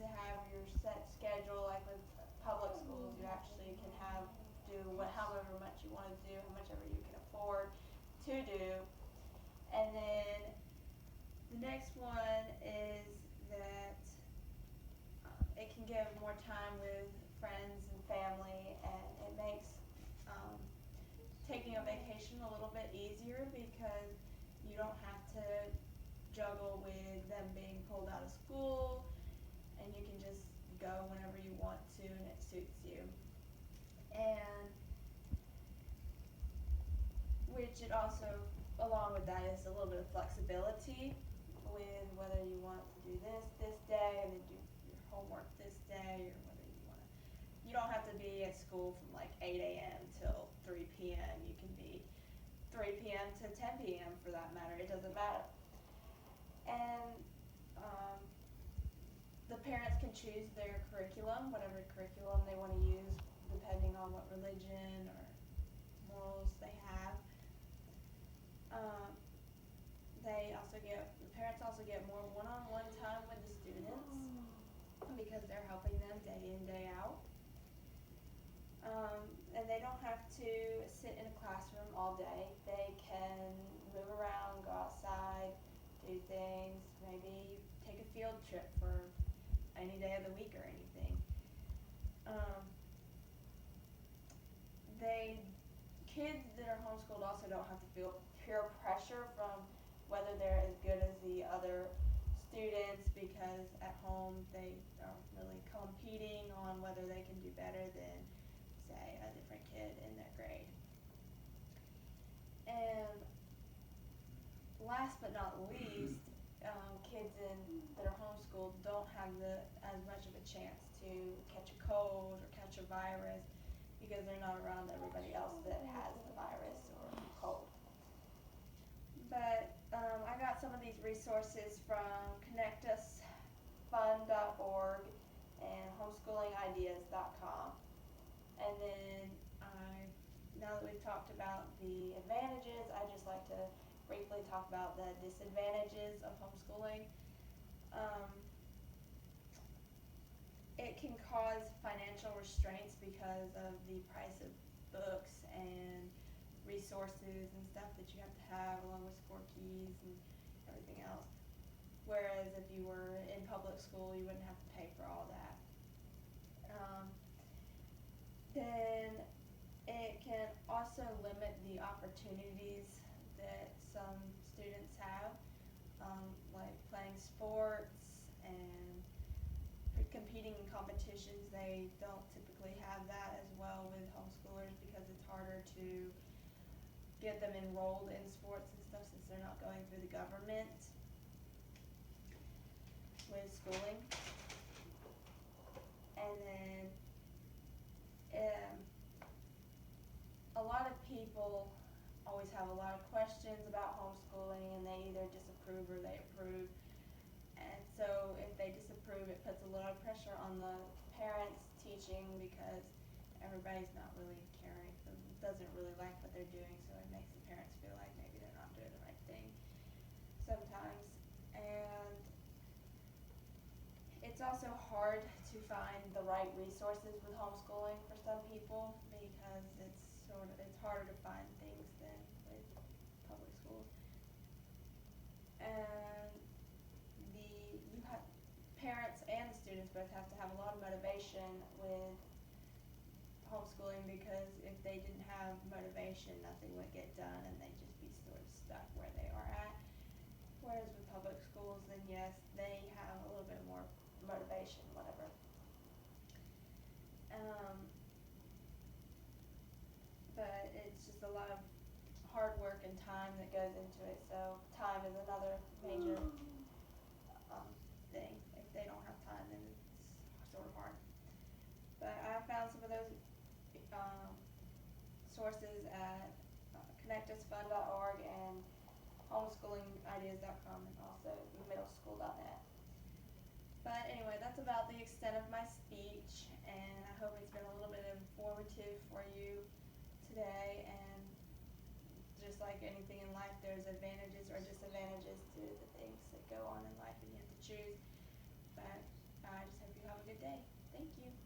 to have your set schedule, like with public schools, you actually can do however much you want to do, how much ever you can afford to do. And then the next one is that it can give more time with friends and family, and it makes um, taking a vacation a little bit easier because you don't have to juggle with them being pulled out of school, and you can just go whenever you want to and it suits you. And which it also, along with that, is a little bit of flexibility with whether you want to do this day and then do your homework this day, or whether you don't have to be at school from like 8 a.m. till 3 p.m. You can be 3 p.m. to 10 p.m. for that matter. It doesn't matter. And um, the parents can choose their curriculum, whatever curriculum they want to use, depending on what religion or morals they have. The parents also get more one-on-one time with the students because they're helping them day in, day out. And they don't have to sit in a classroom all day. They can move around, go outside, do things, maybe take a field trip for any day of the week or anything. Kids that are homeschooled also don't have to feel peer pressure from whether they're as good as the other students, because at home they are really competing on whether they can do better than, say, a different kid in their grade. And last but not least, kids that are homeschooled don't have as much of a chance to catch a cold or catch a virus because they're not around everybody else that has the virus or cold. But I got some of these resources from connectusfund.org and homeschoolingIdeas.com. And then now that we've talked about the advantages, I'd just like to briefly talk about the disadvantages of homeschooling. It can cause financial restraints because of the price of books and resources and stuff that you have to have, along with score keys and everything else. Whereas if you were in public school, you wouldn't have to pay for all that. Then it can also limit the opportunities that some students have, like playing sports and competing in competitions. They don't typically have that as well with homeschoolers because it's harder to get them enrolled in sports and stuff since they're not going through the government with schooling. And then a lot of people always have a lot of questions about homeschooling, and they either disapprove or they approve. And so if they disapprove, it puts a lot of pressure on the parents teaching because everybody's not really caring, doesn't really like what they're doing, so it makes the parents feel like maybe they're not doing the right thing sometimes. And it's also hard to find the right resources with homeschooling for some people because it's harder to find things than with public schools. And parents and the students both have to have a lot of motivation with homeschooling, because if they didn't have motivation, nothing would get done and they'd just be sort of stuck where they are at. Whereas with public schools, then yes, they have a little bit more motivation, whatever. But it's just a lot of hard work and time that goes into it, so time is another major thing. If they don't have time, then it's sort of hard. But I found some of those sources at connectusfund.org and homeschoolingIdeas.com, and also middleschool.net. But anyway, that's about the extent of my speech, and I hope it's been a little bit informative for you today. And just like anything in life, there's advantages or disadvantages to the things that go on in life, and you have to choose. But I just hope you a good day. Thank you.